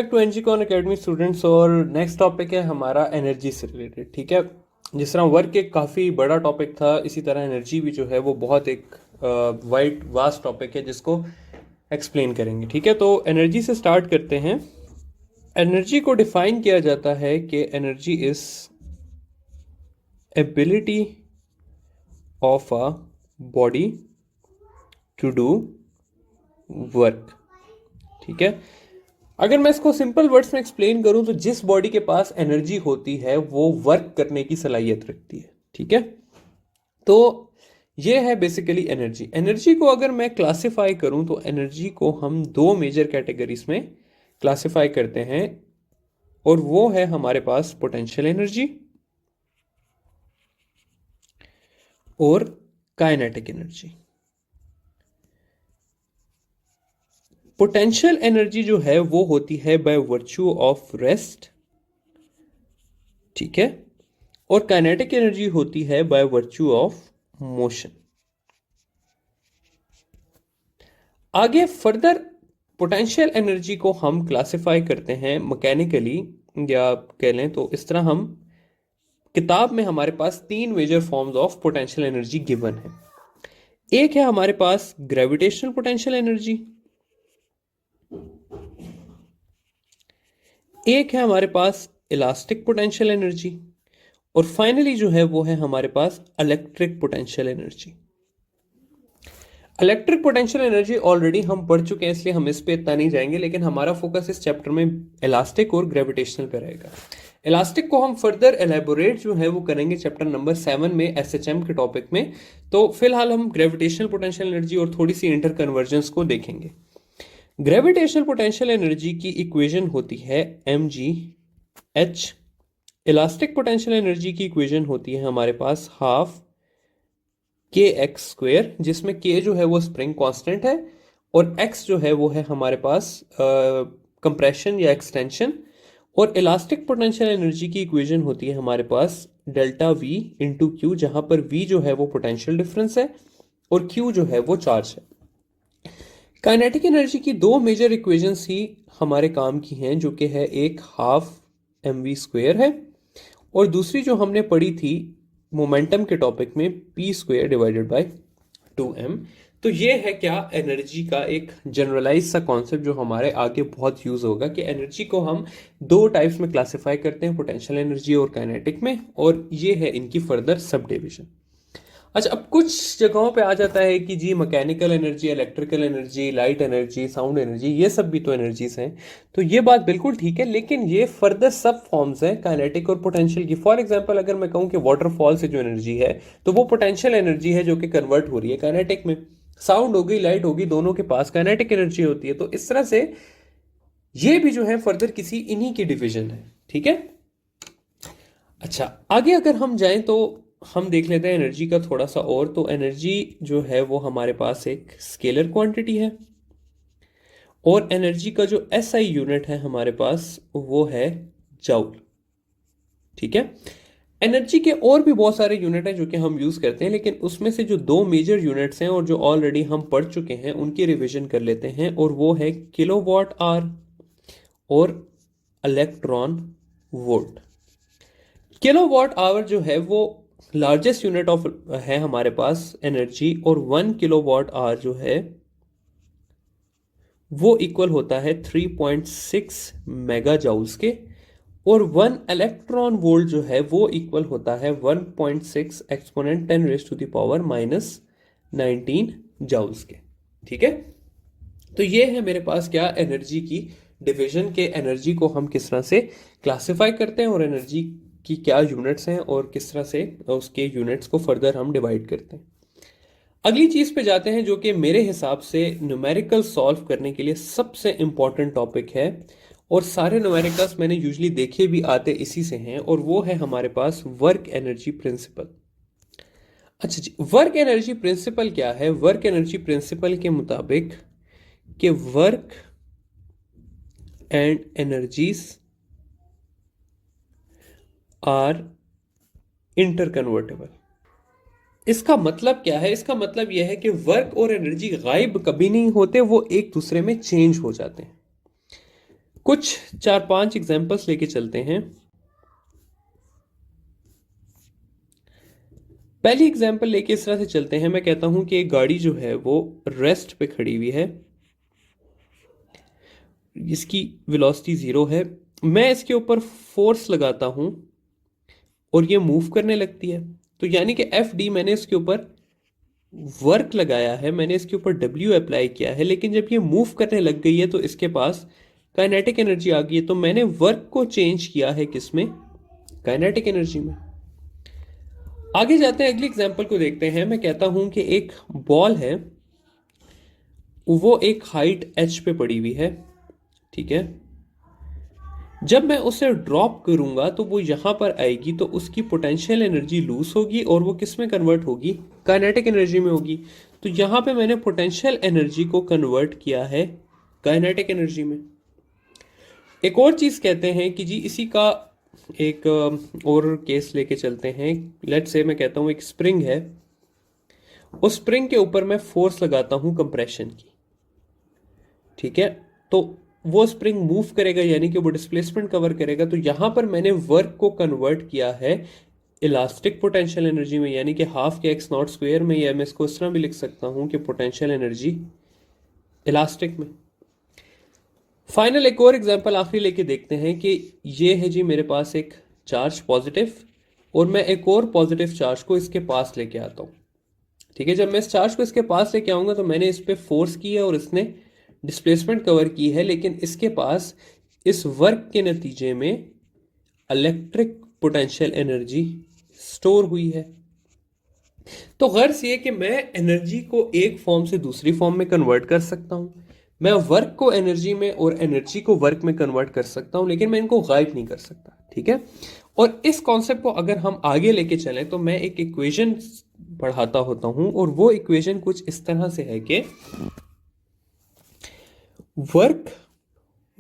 Back to एनजीकॉन academy students. और next topic है हमारा एनर्जी से रिलेटेड। ठीक है, जिस तरह वर्क एक काफ़ी बड़ा टॉपिक था, इसी तरह एनर्जी भी जो है वो बहुत एक वाइड वास्ट टॉपिक है जिसको एक्सप्लेन करेंगे। ठीक है, तो एनर्जी से स्टार्ट करते हैं। एनर्जी को डिफाइन किया जाता है कि energy is ability of a body to do work. ठीक है, अगर मैं इसको सिंपल वर्ड्स में एक्सप्लेन करूं तो जिस बॉडी के पास एनर्जी होती है वो वर्क करने की सलाहियत रखती है। ठीक है, तो ये है बेसिकली एनर्जी। एनर्जी को अगर मैं क्लासिफाई करूं तो एनर्जी को हम दो मेजर कैटेगरीज में क्लासिफाई करते हैं, और वो है हमारे पास पोटेंशियल एनर्जी और काइनेटिक एनर्जी। पोटेंशियल एनर्जी जो है वो होती है बाय वर्च्यू ऑफ रेस्ट। ठीक है, और काइनेटिक एनर्जी होती है बाय वर्च्यू ऑफ मोशन। आगे फर्दर पोटेंशियल एनर्जी को हम क्लासिफाई करते हैं मैकेनिकली, या कह लें तो इस तरह। हम किताब में हमारे पास तीन major forms of potential energy given है। एक है हमारे पास ग्रेविटेशनल पोटेंशियल एनर्जी, एक है हमारे पास इलास्टिक पोटेंशियल एनर्जी, और फाइनली जो है वो है हमारे पास electric potential energy. Electric potential energy already हम पढ़ चुके हैं, इसलिए हम इस पे इतना नहीं जाएंगे, लेकिन हमारा फोकस इस चैप्टर में इलास्टिक और ग्रेविटेशनल पे रहेगा। इलास्टिक को हम फर्दर एलेबोरेट जो है वो करेंगे चैप्टर नंबर 7 में एसएचएम के टॉपिक में। तो फिलहाल हम ग्रेविटेशनल पोटेंशियल एनर्जी और थोड़ी सी इंटर कन्वर्जेंस को देखेंगे। ग्रेविटेशनल पोटेंशियल एनर्जी की इक्वेशन होती है mgh। इलास्टिक पोटेंशियल एनर्जी की इक्वेशन होती है हमारे पास हाफ के एक्स स्क्वेयर, जिसमें के जो है वो स्प्रिंग कांस्टेंट है और एक्स जो है वो है हमारे पास कंप्रेशन या एक्सटेंशन। और इलास्टिक पोटेंशियल एनर्जी की इक्वेशन होती है हमारे पास डेल्टा वी इंटू क्यू, जहां पर वी जो है वो पोटेंशियल डिफरेंस है और क्यू जो है वो चार्ज है। काइनेटिक एनर्जी की दो मेजर इक्वेशंस ही हमारे काम की हैं, जो कि है एक हाफ एम वी स्क्वेयर है, और दूसरी जो हमने पढ़ी थी मोमेंटम के टॉपिक में P square divided by 2m। तो ये है क्या एनर्जी का एक जनरलाइज सा कॉन्सेप्ट जो हमारे आगे बहुत यूज होगा, कि एनर्जी को हम दो टाइप्स में क्लासिफाई करते हैं, पोटेंशियल एनर्जी और काइनेटिक में, और ये है इनकी फर्दर सब डिविजन। अच्छा, अब कुछ जगहों पे आ जाता है कि जी mechanical energy, electrical energy, light energy, sound energy, ये सब भी तो एनर्जीज हैं। तो ये बात बिल्कुल ठीक है, लेकिन ये फर्दर सब फॉर्म्स हैं काइनेटिक और पोटेंशियल की। फॉर एग्जांपल अगर मैं कहूँ कि वाटरफॉल से जो एनर्जी है तो वो पोटेंशियल एनर्जी है जो कि कन्वर्ट हो रही है काइनेटिक में। साउंड होगी, लाइट होगी, दोनों के पास काइनेटिक एनर्जी होती है। तो इस तरह से ये भी जो है फर्दर किसी इन्हीं की डिविजन है। ठीक है, अच्छा आगे अगर हम जाएं तो हम देख लेते हैं एनर्जी का थोड़ा सा और। तो एनर्जी जो है वो हमारे पास एक स्केलर क्वांटिटी है, और एनर्जी का जो एसआई यूनिट है हमारे पास वो है जूल। ठीक है, एनर्जी के और भी बहुत सारे यूनिट हैं जो कि हम यूज करते हैं, लेकिन उसमें से जो दो मेजर यूनिट्स हैं और जो ऑलरेडी हम पढ़ चुके हैं उनकी रिवीजन कर लेते हैं, और वो है किलोवाट आवर और इलेक्ट्रॉन वोल्ट। किलोवाट आवर जो है वो लार्जेस्ट यूनिट ऑफ है हमारे पास एनर्जी, और 1 किलोवाट आवर जो है वो इक्वल होता है 3.6 मेगा जाउल्स के, और 1 इलेक्ट्रॉन वोल्ट जो है वो इक्वल होता है 1.6 exponent 10 raise to the power -19 joules के। ठीक है, तो ये है मेरे पास क्या एनर्जी की डिवीजन, के एनर्जी को हम किस तरह से क्लासिफाई करते हैं और एनर्जी की क्या यूनिट्स हैं और किस तरह से उसके यूनिट्स को फर्दर हम डिवाइड करते हैं। अगली चीज पे जाते हैं जो कि मेरे हिसाब से न्यूमेरिकल सॉल्व करने के लिए सबसे इंपॉर्टेंट टॉपिक है, और सारे न्यूमेरिकल्स मैंने यूजुअली देखे भी आते इसी से हैं, और वो है हमारे पास वर्क एनर्जी प्रिंसिपल। अच्छा जी, वर्क एनर्जी प्रिंसिपल क्या है? वर्क एनर्जी प्रिंसिपल के मुताबिक कि work and energies are interconvertible. इसका मतलब क्या है? इसका मतलब यह है कि वर्क और एनर्जी गायब कभी नहीं होते, वो एक दूसरे में चेंज हो जाते हैं। कुछ 4-5 एग्जांपल्स लेके चलते हैं। पहली एग्जांपल लेके इस तरह से चलते हैं। मैं कहता हूं कि एक गाड़ी जो है वो रेस्ट पे खड़ी हुई है, इसकी वेलोसिटी 0 है। मैं इसके ऊपर फोर्स लगाता हूं और ये मूव करने लगती है। तो यानी कि एफ डी, मैंने इसके ऊपर वर्क लगाया है, मैंने इसके ऊपर डब्ल्यू अप्लाई किया है, लेकिन जब ये मूव करने लग गई है तो इसके पास काइनेटिक एनर्जी आ गई है। तो मैंने वर्क को चेंज किया है किसमें? काइनेटिक एनर्जी में। आगे जाते हैं, अगली एग्जांपल को देखते हैं। मैं कहता हूं कि एक बॉल है, वो एक हाइट एच पे पड़ी हुई है, ठीक है। जब मैं उसे ड्रॉप करूंगा तो वो यहां पर आएगी, तो उसकी पोटेंशियल एनर्जी लूज होगी और वो किस में कन्वर्ट होगी? काइनेटिक एनर्जी में होगी। तो यहां पे मैंने पोटेंशियल एनर्जी को कन्वर्ट किया है काइनेटिक एनर्जी में। एक और चीज कहते हैं कि जी इसी का एक और केस लेके चलते हैं। लेट्स से मैं कहता हूं एक स्प्रिंग है, उस स्प्रिंग के ऊपर मैं फोर्स लगाता हूं कंप्रेशन की, ठीक है। तो वो स्प्रिंग मूव करेगा, यानी कि वो डिस्प्लेसमेंट कवर करेगा। तो यहां पर मैंने वर्क को कन्वर्ट किया है इलास्टिक पोटेंशियल एनर्जी में, यानी कि half K x not square में, या मैं इसको इस तरह भी लिख सकता हूं कि पोटेंशियल एनर्जी इलास्टिक में। फाइनल एक और एग्जांपल आखिरी लेके देखते हैं कि ये है जी मेरे पास एक चार्ज पॉजिटिव, और मैं एक और पॉजिटिव चार्ज को इसके पास लेके आता हूं, ठीक है। जब मैं इस चार्ज को इसके पास लेके आऊंगा तो मैंने इस पे फोर्स की है और इसने डिस्प्लेसमेंट कवर की है, लेकिन इसके पास इस वर्क के नतीजे में इलेक्ट्रिक पोटेंशियल एनर्जी स्टोर हुई है। तो गर्ज ये कि मैं एनर्जी को एक फॉर्म से दूसरी फॉर्म में कन्वर्ट कर सकता हूं, मैं वर्क को एनर्जी में और एनर्जी को वर्क में कन्वर्ट कर सकता हूं, लेकिन मैं इनको गायब नहीं कर सकता, ठीक है। और इस कॉन्सेप्ट को अगर हम आगे लेके चलें तो मैं एक इक्वेशन पढ़ाता होता हूं, और वो इक्वेशन कुछ इस तरह से है कि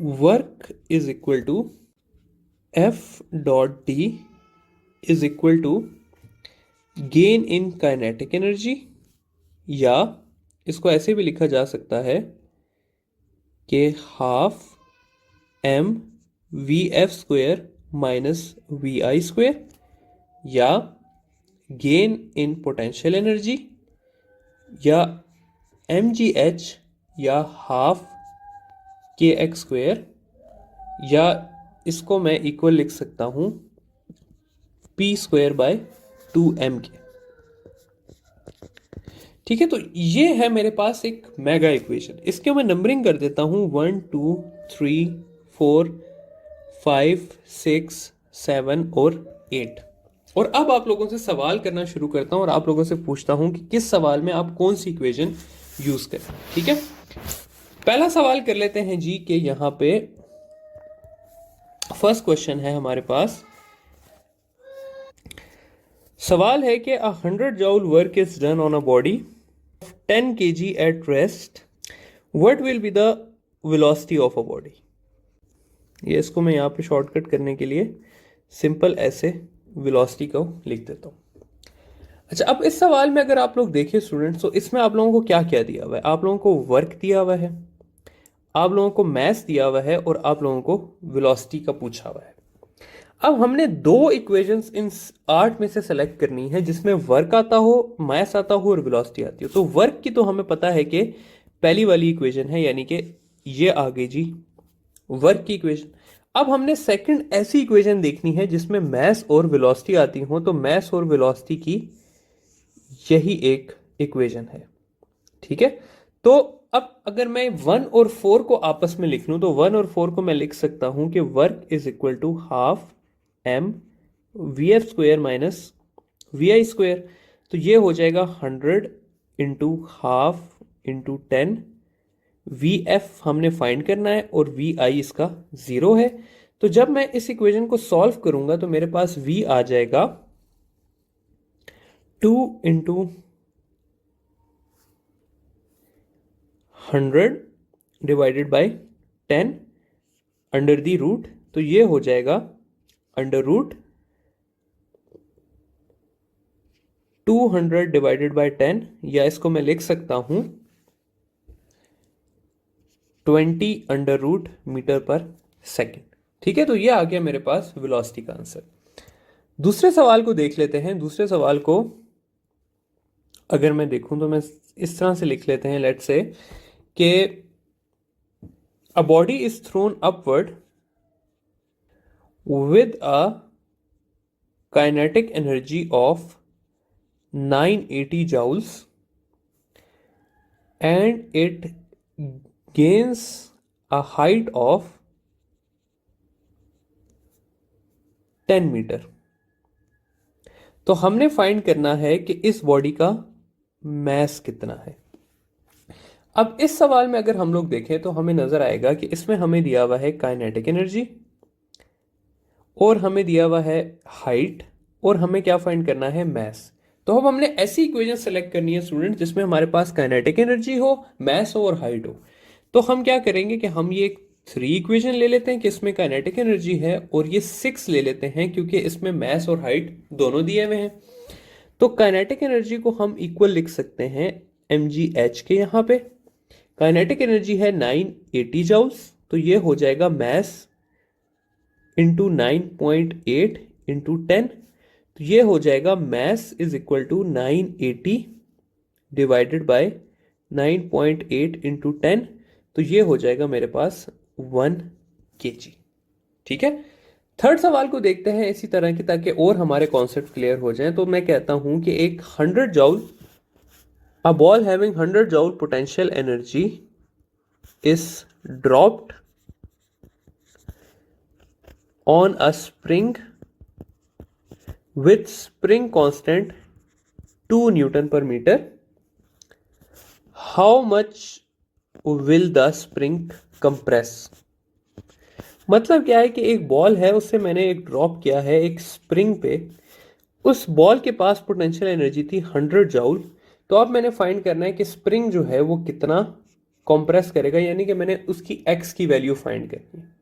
work is equal to F dot D is equal to gain in kinetic energy, या इसको ऐसे भी लिखा जा सकता है कि half M V F square minus V I square, या गेन इन पोटेंशियल एनर्जी, या एम जी एच, या हाफ के एक्स स्क्वेयर, या इसको मैं इक्वल लिख सकता हूं पी स्क्वेयर बाय 2m के, ठीक है। तो ये है मेरे पास एक मेगा इक्वेशन। इसके मैं नंबरिंग कर देता हूं 1 2 3 4 5 6 7 और 8। और अब आप लोगों से सवाल करना शुरू करता हूं और आप लोगों से पूछता हूं कि किस सवाल में आप कौन सी इक्वेशन यूज करें, ठीक है। पहला सवाल कर लेते हैं जी कि यहां पे फर्स्ट क्वेश्चन है हमारे पास। सवाल है कि 100 joule work is done on a body 10 kg at rest, what will be the velocity of a body. ये इसको मैं यहाँ पे शॉर्टकट करने के लिए सिंपल ऐसे वेलोसिटी को लिख देता हूँ। अच्छा, अब इस सवाल में अगर आप लोग देखें स्टूडेंट्स, तो इसमें आप लोगों को क्या क्या दिया हुआ है? आप लोगों को वर्क दिया हुआ है, आप लोगों को मैथ दिया हुआ है, और आप लोगों को वेलोसिटी का पूछा हुआ है। अब हमने दो इक्वेशंस इन 8 में से सेलेक्ट करनी है जिसमें वर्क आता हो, मास आता हो और वेलोसिटी आती हो। तो वर्क की तो हमें पता है कि पहली वाली इक्वेशन है, यानी कि ये आ गई जी वर्क की इक्वेशन। अब हमने सेकंड ऐसी इक्वेशन देखनी है जिसमें मास और वेलोसिटी आती हो। तो मास और वेलोसिटी की यही एक इक्वेशन है, ठीक है। तो अब अगर मैं 1 और 4 को आपस में लिख लूं तो 1 और 4 को मैं लिख सकता हूं कि work is equal to half M V F square minus V I square. तो ये हो जाएगा 100 into half into 10। V F हमने फाइंड करना है और वी आई इसका 0 है। तो जब मैं इस इक्वेशन को सॉल्व करूंगा तो मेरे पास v आ जाएगा 2 into 100 divided by 10 under the root. तो ये हो जाएगा अंडर रूट 200 डिवाइडेड बाई 10, या इसको मैं लिख सकता हूं 20 अंडर रूट मीटर पर सेकेंड। ठीक है, तो ये आ गया मेरे पास वेलोसिटी का आंसर। दूसरे सवाल को देख लेते हैं। दूसरे सवाल को अगर मैं देखूं तो मैं इस तरह से लिख लेते हैं, लेट्स से कि a body is throne upward with a kinetic energy of 980 joules and it gains a height of 10 metre. तो हमने फाइंड करना है कि इस बॉडी का मैस कितना है। अब इस सवाल में अगर हम लोग देखें तो हमें नजर आएगा कि इसमें हमें दिया हुआ है काइनेटिक एनर्जी और हमें दिया हुआ है हाइट और हमें क्या फाइंड करना है, मैस। तो अब हमने ऐसी इक्वेशन सेलेक्ट करनी है स्टूडेंट जिसमें हमारे पास काइनेटिक एनर्जी हो, मैस हो और हाइट हो। तो हम क्या करेंगे कि हम ये 3 इक्वेशन ले लेते हैं कि इसमें काइनेटिक एनर्जी है और ये 6 ले लेते हैं क्योंकि इसमें मैस और हाइट दोनों दिए हुए हैं। तो काइनेटिक एनर्जी को हम इक्वल लिख सकते हैं mgh के। यहाँ पे काइनेटिक एनर्जी है 980 जाउल्स, तो ये हो जाएगा मैस इंटू 9.8 इंटू 10। तो ये हो जाएगा mass is equal to 980 divided by 9.8 into 10। तो ये हो जाएगा मेरे पास 1 kg। ठीक है, थर्ड सवाल को देखते हैं इसी तरह की, ताकि और हमारे कॉन्सेप्ट क्लियर हो जाएं। तो मैं कहता हूं कि एक 100 joule, a ball having 100 joule potential energy is dropped on a spring with spring constant 2 Newton per meter. How much will the spring compress? मतलब क्या है कि एक बॉल है, उससे मैंने एक ड्रॉप किया है एक स्प्रिंग पे। उस बॉल के पास पोटेंशियल एनर्जी थी 100 जूल। तो अब मैंने फाइंड करना है कि स्प्रिंग जो है वो कितना कंप्रेस करेगा, यानी कि मैंने उसकी एक्स की वैल्यू फाइंड करनी है।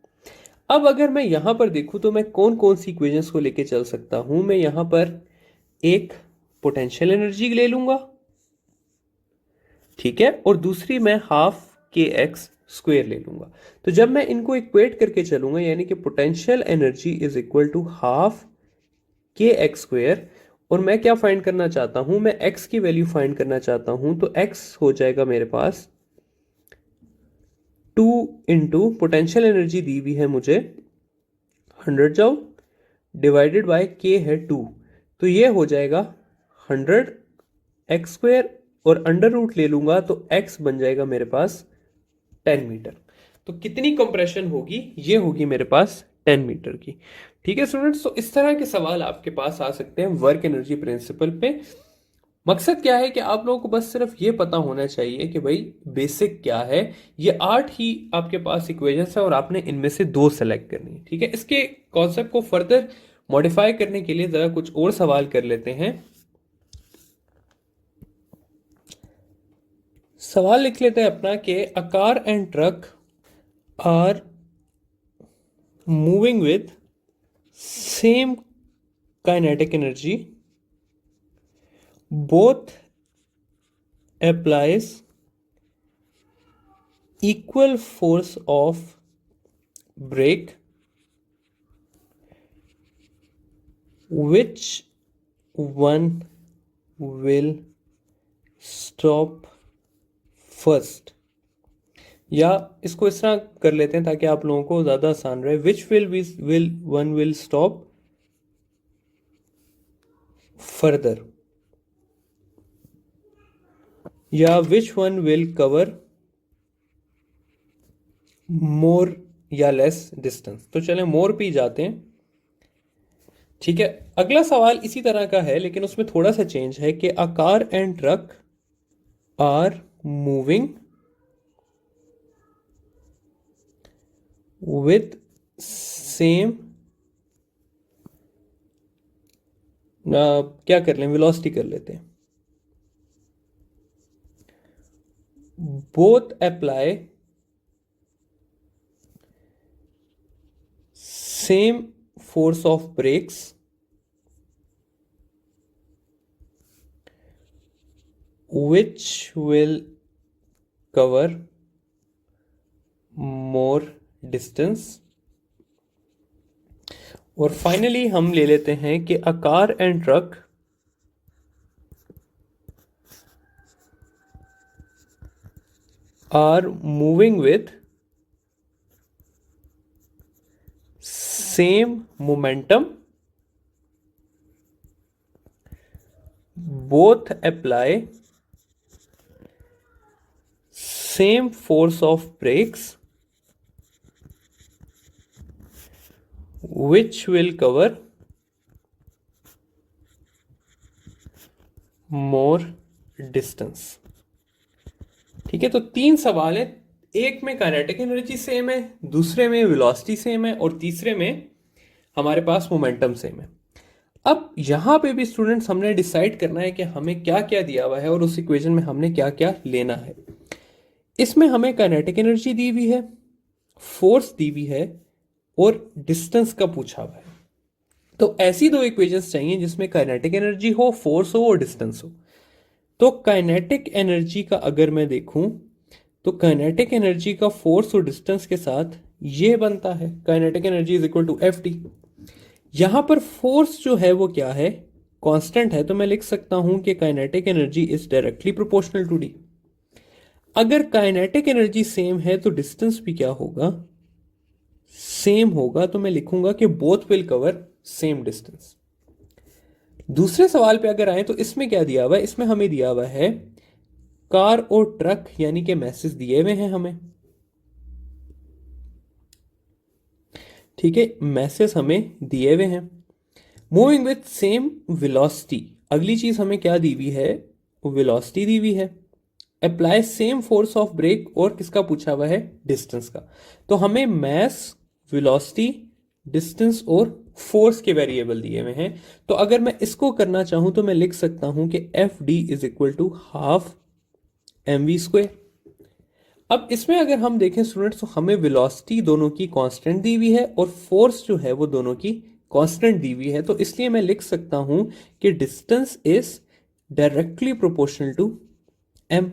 अब अगर मैं यहां पर देखूं तो मैं कौन कौन सी इक्वेशंस को लेके चल सकता हूं। मैं यहां पर एक पोटेंशियल एनर्जी ले लूंगा, ठीक है, और दूसरी मैं हाफ के एक्स स्क्वेयर ले लूंगा। तो जब मैं इनको इक्वेट करके चलूंगा, यानी कि potential energy is equal to half K X square, और मैं क्या फाइंड करना चाहता हूं, मैं एक्स की वैल्यू फाइंड करना चाहता हूं। तो एक्स हो जाएगा मेरे पास 2 इंटू पोटेंशियल एनर्जी दी हुई है मुझे 100 जूल डिवाइडेड बाय के है 2। तो ये हो जाएगा 100 एक्स स्क्वेयर और अंडर रूट ले लूंगा तो एक्स बन जाएगा मेरे पास 10 मीटर। तो कितनी कंप्रेशन होगी, ये होगी मेरे पास 10 मीटर की। ठीक है स्टूडेंट्स, तो इस तरह के सवाल आपके पास आ सकते हैं वर्क एनर्जी प्रिंसिपल पे। मकसद क्या है कि आप लोगों को बस सिर्फ ये पता होना चाहिए कि भाई बेसिक क्या है। ये 8 ही आपके पास इक्वेशंस है और आपने इनमें से 2 सेलेक्ट करनी है। ठीक है, इसके कॉन्सेप्ट को फर्दर मॉडिफाई करने के लिए जरा कुछ और सवाल कर लेते हैं। सवाल लिख लेते हैं अपना कि a car and truck are moving with same kinetic energy, both applies equal force of brake, which one will stop first? या इसको इस तरह कर लेते हैं ताकि आप लोगों को ज्यादा आसान रहे। Which will one will stop further, या which one will cover more या लेस डिस्टेंस। तो चलें मोर पे ही जाते हैं। ठीक है, अगला सवाल इसी तरह का है लेकिन उसमें थोड़ा सा चेंज है कि a car and truck are moving with same, क्या कर लें, वेलोसिटी कर लेते हैं। Both apply same force of brakes, which will cover more distance, और फाइनली हम ले लेते हैं कि a car and truck are moving with same momentum, both apply same force of brakes, which will cover more distance। ठीक है, तो तीन सवाल है, एक में काइनेटिक एनर्जी सेम है, दूसरे में वेलोसिटी सेम है और तीसरे में हमारे पास मोमेंटम सेम है। अब यहां पे भी स्टूडेंट्स हमने डिसाइड करना है कि हमें क्या क्या दिया हुआ है और उस इक्वेशन में हमने क्या क्या लेना है। इसमें हमें काइनेटिक एनर्जी दी हुई है, फोर्स दी हुई है और डिस्टेंस का पूछा हुआ है। तो ऐसी दो इक्वेशंस चाहिए जिसमें काइनेटिक एनर्जी हो, फोर्स हो और डिस्टेंस हो। तो काइनेटिक एनर्जी का अगर मैं देखूं तो काइनेटिक एनर्जी का फोर्स और डिस्टेंस के साथ ये बनता है, kinetic energy is equal to F T. यहां पर फोर्स जो है वो क्या है, कांस्टेंट है, तो मैं लिख सकता हूं कि kinetic energy is directly proportional to D. अगर काइनेटिक एनर्जी सेम है तो डिस्टेंस भी क्या होगा, सेम होगा, तो मैं लिखूंगा कि both will cover same distance. दूसरे सवाल पे अगर आए तो इसमें क्या दिया हुआ है, इसमें हमें दिया हुआ है कार और ट्रक यानी कि मैसेज दिए हुए हैं हमें। ठीक है, मैसेज हमें दिए हुए हैं, मूविंग विथ सेम वेलोसिटी। अगली चीज हमें क्या दी हुई है, वेलोसिटी दी हुई है। Apply same force of brake और किसका पूछा हुआ है, डिस्टेंस का। तो हमें मैस, वेलोसिटी, डिस्टेंस और फोर्स के वेरिएबल दिए हुए हैं। तो अगर मैं इसको करना चाहूं तो मैं लिख सकता हूं कि F D is equal to half M V square. अब इसमें अगर हम देखें स्टूडेंट्स तो हमें वेलोसिटी दोनों की कांस्टेंट दी हुई है और फोर्स जो है वो दोनों की कांस्टेंट दी हुई है। तो इसलिए मैं लिख सकता हूं कि distance is directly proportional to M,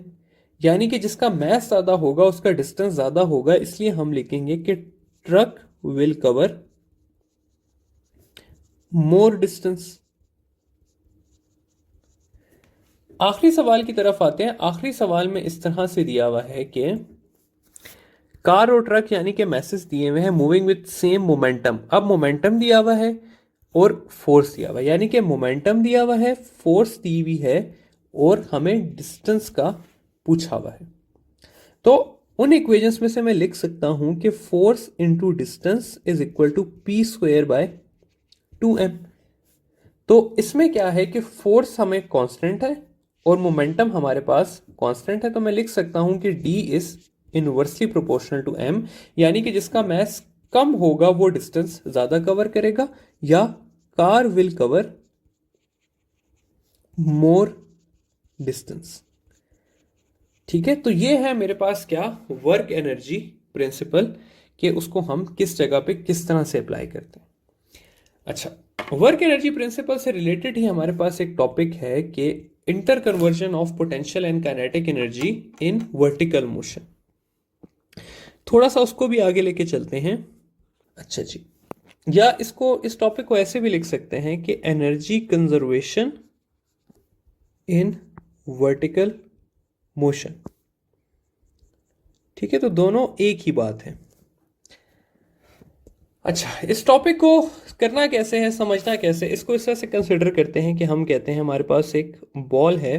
यानी कि जिसका मैस ज्यादा होगा उसका डिस्टेंस ज्यादा होगा। इसलिए हम लिखेंगे कि truck will cover more distance. आखिरी सवाल की तरफ आते हैं। आखिरी सवाल में इस तरह से दिया हुआ है कि कार और ट्रक यानी कि मैसेज दिए हुए हैं मूविंग विथ सेम मोमेंटम। अब मोमेंटम दिया हुआ है और फोर्स दिया हुआ है, यानी कि मोमेंटम दिया हुआ है, फोर्स दी हुई है और हमें डिस्टेंस का पूछा हुआ है। तो उन इक्वेशंस में से मैं लिख सकता हूं कि force into distance is equal to P square by 2m। तो इसमें क्या है कि फोर्स हमें कांस्टेंट है और मोमेंटम हमारे पास कांस्टेंट है। तो मैं लिख सकता हूं कि d is inversely proportional to m, यानी कि जिसका मैस कम होगा वो डिस्टेंस ज्यादा कवर करेगा, या car will cover more distance. ठीक है, तो ये है मेरे पास क्या, वर्क एनर्जी प्रिंसिपल, कि उसको हम किस जगह पे किस तरह से अप्लाई करते हैं। अच्छा, वर्क एनर्जी प्रिंसिपल से रिलेटेड ही हमारे पास एक टॉपिक है कि inter conversion of potential and kinetic energy in vertical motion. थोड़ा सा उसको भी आगे लेके चलते हैं। अच्छा जी, या इसको, इस टॉपिक को ऐसे भी लिख सकते हैं कि energy conservation in vertical motion. ठीक है, तो दोनों एक ही बात है। अच्छा, इस टॉपिक को करना कैसे है, समझना कैसे, इसको इस तरह से कंसिडर करते हैं कि हम कहते हैं हमारे पास एक बॉल है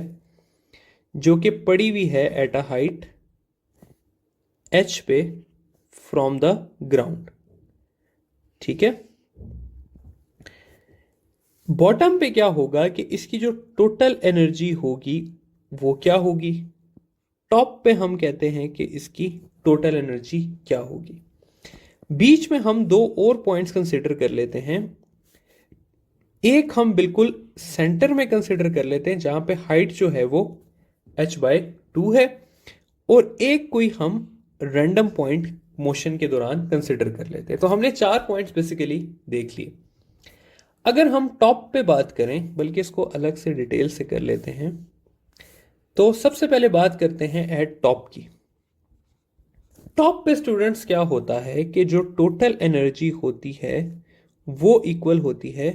जो कि पड़ी हुई है एट अ हाइट h पे फ्रॉम द ग्राउंड। ठीक है, बॉटम पे क्या होगा कि इसकी जो टोटल एनर्जी होगी वो क्या होगी, टॉप पे हम कहते हैं कि इसकी टोटल एनर्जी क्या होगी। बीच में हम दो और पॉइंट्स कंसिडर कर लेते हैं। एक हम बिल्कुल सेंटर में कंसिडर कर लेते हैं जहां पे हाइट जो है वो h/2 है, और एक कोई हम रैंडम पॉइंट मोशन के दौरान कंसिडर कर लेते हैं। तो हमने चार पॉइंट्स बेसिकली देख लिए। अगर हम टॉप पे बात करें, बल्कि इसको अलग से डिटेल से कर लेते हैं, तो सबसे पहले बात करते हैं एट टॉप की। टॉप पे स्टूडेंट्स क्या होता है कि जो टोटल एनर्जी होती है वो इक्वल होती है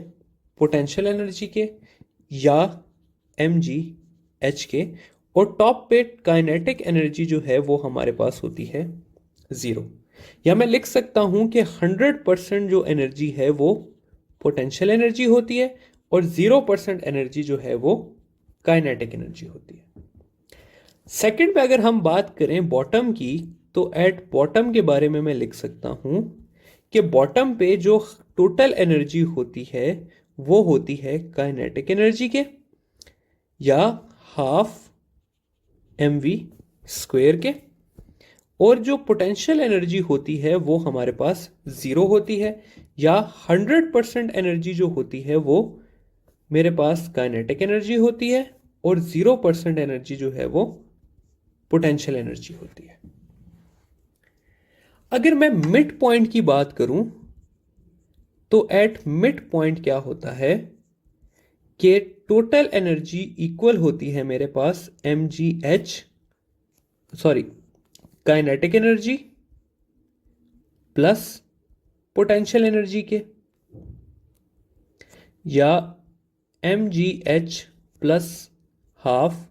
पोटेंशियल एनर्जी के या mgh के, और टॉप पे काइनेटिक एनर्जी जो है वो हमारे पास होती है 0। या मैं लिख सकता हूं कि 100% जो एनर्जी है वो पोटेंशियल एनर्जी होती है और 0% एनर्जी जो है वो काइनेटिक एनर्जी होती है। सेकंड पे अगर हम बात करें बॉटम की, तो एट बॉटम के बारे में मैं लिख सकता हूं कि बॉटम पे जो टोटल एनर्जी होती है वो होती है काइनेटिक एनर्जी के या हाफ mv² के, और जो पोटेंशियल एनर्जी होती है वो हमारे पास 0 होती है, या 100% एनर्जी जो होती है वो मेरे पास काइनेटिक एनर्जी होती है और 0% एनर्जी जो है वो पोटेंशियल एनर्जी होती है। अगर मैं मिड पॉइंट की बात करूं तो एट मिड पॉइंट क्या होता है कि टोटल एनर्जी इक्वल होती है मेरे पास kinetic energy plus potential energy के, या mgh प्लस हाफ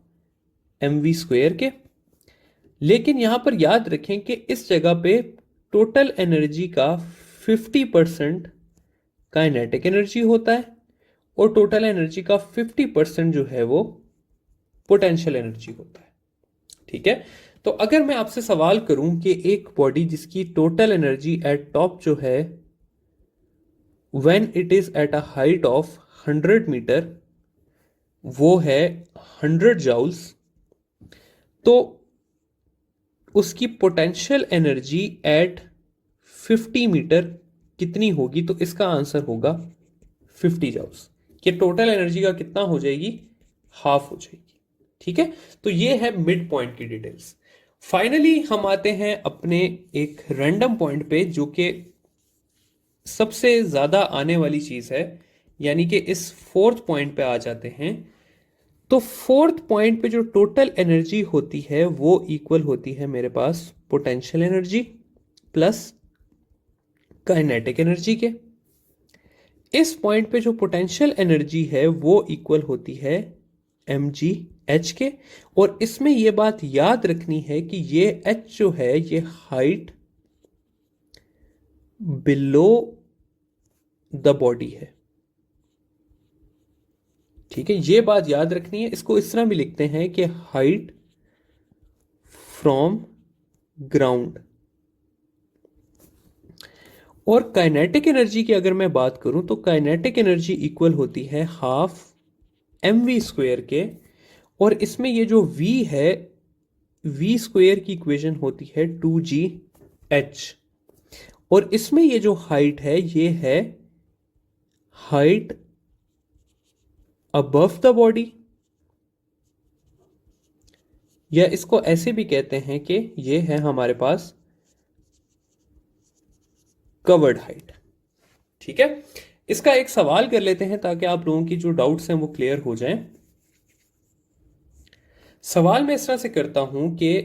mv² के। लेकिन यहां पर याद रखें कि इस जगह पे टोटल एनर्जी का 50% काइनेटिक एनर्जी होता है और टोटल एनर्जी का 50% जो है वो पोटेंशियल एनर्जी होता है। ठीक है, तो अगर मैं आपसे सवाल करूं कि एक बॉडी जिसकी टोटल एनर्जी एट टॉप जो है when it is at a height of 100 metre वो है 100 जाउल्स, तो उसकी पोटेंशियल एनर्जी एट 50 मीटर कितनी होगी? तो इसका आंसर होगा 50 जाउल्स, कि टोटल एनर्जी का कितना हो जाएगी? हाफ हो जाएगी। ठीक है, तो ये है मिड पॉइंट की डिटेल्स। फाइनली हम आते हैं अपने एक रैंडम पॉइंट पे जो कि सबसे ज्यादा आने वाली चीज है, यानी कि इस फोर्थ पॉइंट पे आ जाते हैं। तो फोर्थ पॉइंट पे जो टोटल एनर्जी होती है वो इक्वल होती है मेरे पास potential energy plus kinetic energy के। इस पॉइंट पे जो पोटेंशियल एनर्जी है वो इक्वल होती है mgh के, और इसमें यह बात याद रखनी है कि ये h जो है ये हाइट बिलो द बॉडी है। ठीक है, ये बात याद रखनी है। इसको इस तरह भी लिखते हैं कि हाइट फ्रॉम ग्राउंड। और काइनेटिक एनर्जी की अगर मैं बात करूं तो काइनेटिक एनर्जी इक्वल होती है हाफ mv² के, और इसमें ये जो v है v² की इक्वेशन होती है 2gh, और इसमें ये जो हाइट है ये है हाइट अबव द बॉडी, या इसको ऐसे भी कहते हैं कि ये है हमारे पास कवर्ड हाइट। ठीक है, इसका एक सवाल कर लेते हैं ताकि आप लोगों की जो डाउट्स हैं वो क्लियर हो जाएं। सवाल मैं इस तरह से करता हूं कि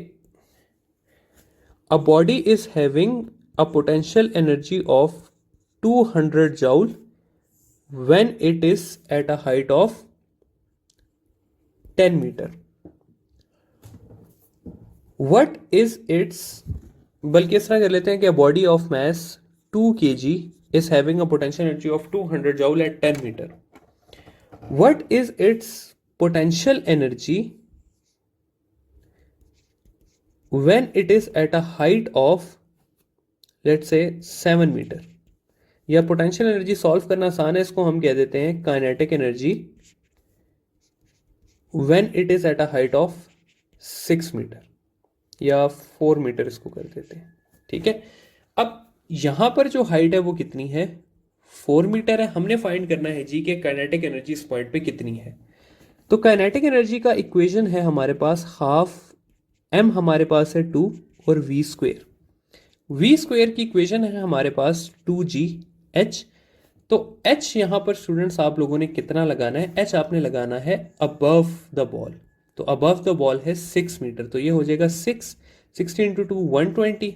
a body is having a potential energy of 200 joule when it is at a height of 10 meter. What is its, बल्कि इस तरह कर लेते हैं कि body of mass 2 kg is having a potential energy of 200 joule at 10 meter. What is its potential energy when it is at a height of let's say 7 meter? या potential energy solve करना आसान है, इसको हम कह देते हैं kinetic energy when it is at a height of 6 metre या 4 मीटर इसको कर देते हैं। ठीक है, अब यहां पर जो हाइट है वो कितनी है? 4 मीटर है। हमने फाइंड करना है जी के काइनेटिक एनर्जी इस पॉइंट पे कितनी है। तो काइनेटिक एनर्जी का इक्वेशन है हमारे पास हाफ m हमारे पास है 2 और v² की इक्वेशन है हमारे पास 2gh। तो h यहां पर स्टूडेंट्स आप लोगों ने कितना लगाना है? h आपने लगाना है अबव द बॉल। तो अबव द बॉल है 6 मीटर, तो ये हो जाएगा 60 इंटू 2 120।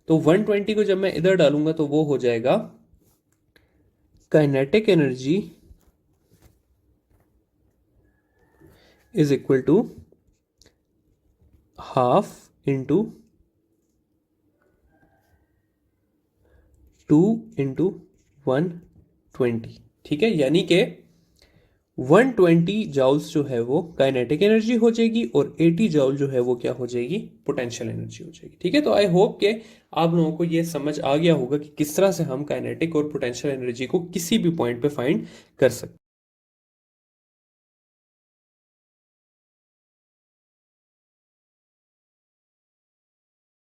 तो 120 को जब मैं इधर डालूंगा तो वो हो जाएगा kinetic energy is equal to half into 2 into 120। ठीक है, यानी कि 120 जाउल्स जो है वो काइनेटिक एनर्जी हो जाएगी और 80 जाउल जो है वो क्या हो जाएगी, पोटेंशियल एनर्जी हो जाएगी। ठीक है, तो आई होप कि आप लोगों को ये समझ आ गया होगा कि किस तरह से हम काइनेटिक और पोटेंशियल एनर्जी को किसी भी पॉइंट पे फाइंड कर सकते हैं।